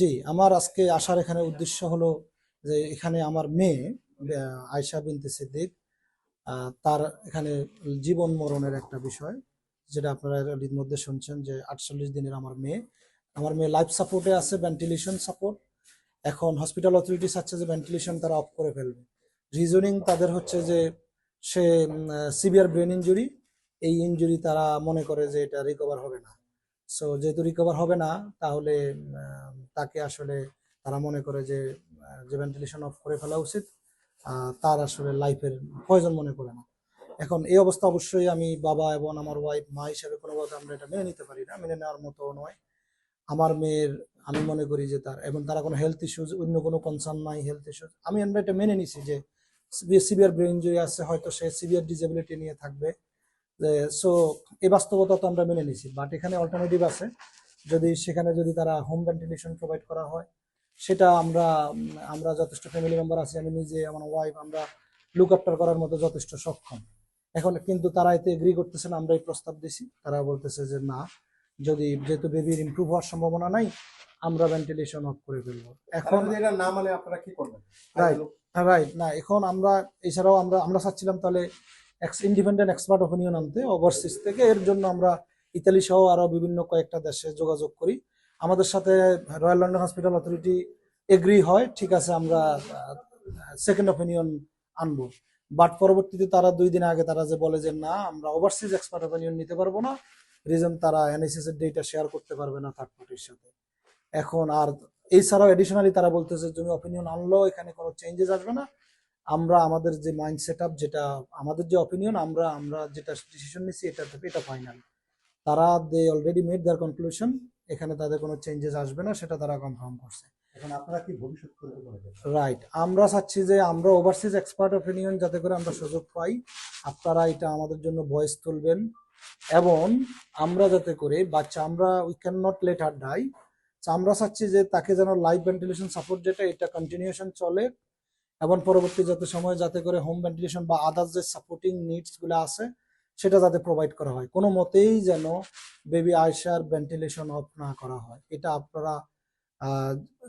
জি, আমার আজকে আসার এখানে উদ্দেশ্য হলো যে এখানে আমার মেয়ে আয়েশা বিনতে সিদ্দিক, তার এখানে জীবন মরণের একটা বিষয়, যেটা আপনারা এর মধ্যে শুনছেন যে 48 দিনের আমার মেয়ে লাইফ সাপোর্টে আছে, ভেন্টিলেশন সাপোর্ট। এখন হসপিটাল অথরিটি চাচ্ছে যে ভেন্টিলেশন তারা অফ করে ফেলবে। রিজনিং তাদের হচ্ছে যে সে সিভিয়ার ব্রেন ইনজুরি, এই ইনজুরি তারা মনে করে যে এটা রিকভার হবে না। সো যেহেতু রিকভার হবে না, তাহলে তাকে আসলে তারা মনে করে যে যে ভেন্টিলেশন অফ করে ফেলা উচিত, তার আসলে লাইফের প্রয়োজন মনে করে না। এখন এই অবস্থা অবশ্যই আমি বাবা এবং আমার ওয়াইফ মা হিসেবে কোনোভাবে আমরা এটা মেনে নিতে পারি না, মেনে নেওয়ার মতো নয়। আমার মেয়ের আমি মনে করি যে এবং তারা কোনো হেলথ ইস্যুজ, অন্য কোনো কনসার্ন নাই, হেলথ ইস্যুজ আমরা এটা মেনে নিছি যে সিভিয়ার ব্রেন ইনজুরি আছে, হয়তো সে সিভিয়ার ডিসেবিলিটি নিয়ে থাকবে। সো এই বাস্তবতা তো আমরা মেনে নিছি, বাট এখানে অল্টারনেটিভ আছে। সেখানে যদি তারা হোম ভেন্টিলেশন প্রোভাইড করা হয়, সেটা আমরা যথেষ্ট ফ্যামিলি মেম্বার আছি, আমি নিজে আমার ওয়াইফ, আমরা লুক আফটার করার মতো যথেষ্ট সক্ষম। এখন কিন্তু তারা এতে এগ্রি করতেছে না, আমরা এই প্রস্তাব দিছি, তারা বলতেছে যে না, যেহেতু বেবির ইমপ্রুভ হওয়ার সম্ভাবনা নাই, আমরা ভেন্টিলেশন অফ করে ফেলবো। এখন এটা না মানে আপনারা কি করবেন? Right, right. না, এখন আমরা এছাড়াও আমরা চাচ্ছিলাম তাহলে ইন্ডিপেন্ডেন্ট এক্সপার্ট ওপিনিয়ন আনতে ওভারসিজ থেকে। এর জন্য আমরা ইতালি সহ আরো বিভিন্ন কয়েকটা দেশে যোগাযোগ করি। আমাদের সাথে royal London hospital authority agree হয়, ঠিক আছে আমরা সেকেন্ড ওপিনিয়ন আনবো। বাট পরবর্তীতে তারা 2 দিন আগে তারা যে বলে যে না, আমরা ওভারসিজ এক্সপার্ট ওপিনিয়ন নিতে পারবো না, রিজন তারা এনএসএস এর ডেটা শেয়ার করতে পারবে না থার্ড পার্টির সাথে। এখন আর এছাড়াও এডিশনালি তারা বলতেছে তুমি অপিনিয়ন আনলেও এখানে কোনো চেঞ্জেস আসবে না, আমরা আমাদের যে মাইন্ড সেট আপ, যেটা আমাদের যে অপিনিয়ন, আমরা আমরা যেটা ডিসিশন নিচ্ছি এটা ফাইনাল। তারা they already made their conclusion, এখানে তাদের কোনো চেঞ্জেস আসবে না, সেটা তারা কনফার্ম করছে। এখন আপনারা কি ভবিষ্যৎ করতে পারেন? রাইট, আমরা চাচ্ছি যে আমরা ওভারসিজ এক্সপার্ট অপিনিয়ন যাতে করে আমরা সুযোগ পাই, আপনারা এটা আমাদের জন্য ভয়েস তুলবেন, এবং আমরা যাতে করে আমরা we can not let her die. আমরা চাচ্ছি যে তাকে যেন লাইভ ভেন্টিলেশন সাপোর্ট যেটা, এটা কন্টিনিউশন চলে, এবং পরবর্তী সময় যাতে করে হোম ভেন্টিলেশন বা আদার্স যে সাপোর্টিং নিডস গুলো আছে সেটা যাতে প্রোভাইড করা হয়। কোনো মতেই যেন বেবি আয়েশার ভেন্টিলেশন অফ না করা হয়, এটা আপনারা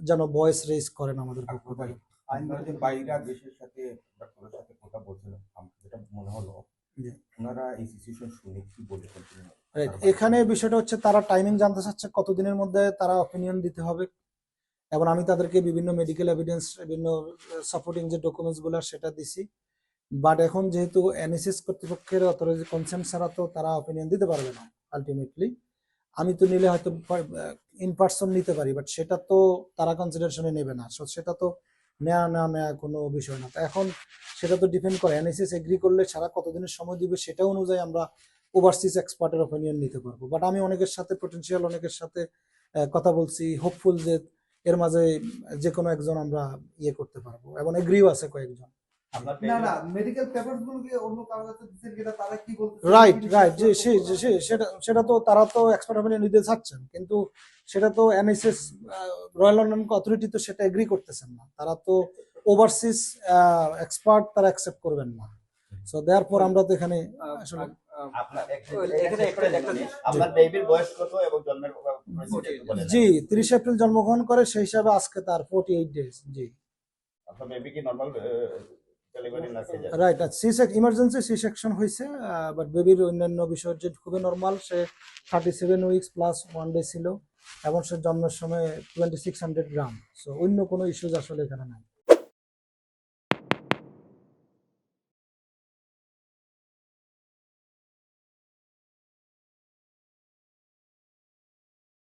যেন ভয়েস রেজ করেন আমাদের পক্ষ থেকে। আইনবাদীদের বাইরা দেশের সাথে ডক্টরের সাথে কথা বলছিলেন, আমার যেটা মনে হলো ওনারা এই সিচুয়েশন শুনে কি বলেছেন? এখানে বিষয়টা হচ্ছে তারা টাইমিং জানতে চাচ্ছে, কতদিনের মধ্যে তারা অপিনিয়ন দিতে হবে, এবং আমি তাদেরকে বিভিন্ন মেডিকেল এভিডেন্স, বিভিন্ন সাপোর্টিং যে ডকুমেন্টস গুলো সেটা দিছি। বাট এখন যেহেতু এনএসএস কর্তৃপক্ষের অথরিটি কনসেন্ট ছাড়া তো তারা অপিনিয়ন দিতে পারবে না আলটিমেটলি। আমি তো নিলে হয়তো ইন পার্সন নিতে পারি, বাট সেটা তো তারা কনসিডারেশনে নেবে না, সেটা তো নেওয়া কোনো বিষয় না। এখন সেটা তো ডিপেন্ড করে এনএসএস এগ্রি করলে সারা কতদিনের সময় দিবে, সেটা অনুযায়ী আমরা ওভারসিজ এক্সপার্টের অপিনিয়ন নিতে পারবো। বাট আমি অনেকের সাথে কথা বলছি, হোপফুল যে এর মাঝে যে কোনো একজন আমরা ইয়ে করতে পারবো, এবং এগ্রিও আছে কয়েকজন। রাইট, রাইট, যে সেটা তো তারা তো এক্সপার্ট অপিনিয়ন নিতে চাচ্ছেন, কিন্তু সেটা তো এনএসএস রয়্যাল লন্ডন অথরিটি তো সেটা এগ্রি করতেছেন না, তারা তো ওভারসিজ এক্সপার্ট তারা অ্যাকসেপ্ট করবেন না। সো দেয়ারপর আমরা তো এখানে আসলে জি 30 এপ্রিল জন্মগ্রহণ করে, সেই হিসাবে আজকে তার 48 ডেজ। জি, আপনার বেবি কি নরমাল ডেলিভারি না caesar? Right, emergency C section হয়েছে, বাট বেবির অন্যান্য বিষয় যে খুবই নর্মাল। সে 37 উইকস প্লাস 1 ডে ছিল, এবং সে জন্মের সময় 2600 গ্রাম। সো অন্য কোনো ইস্যুজ আসলে এখানে নাই।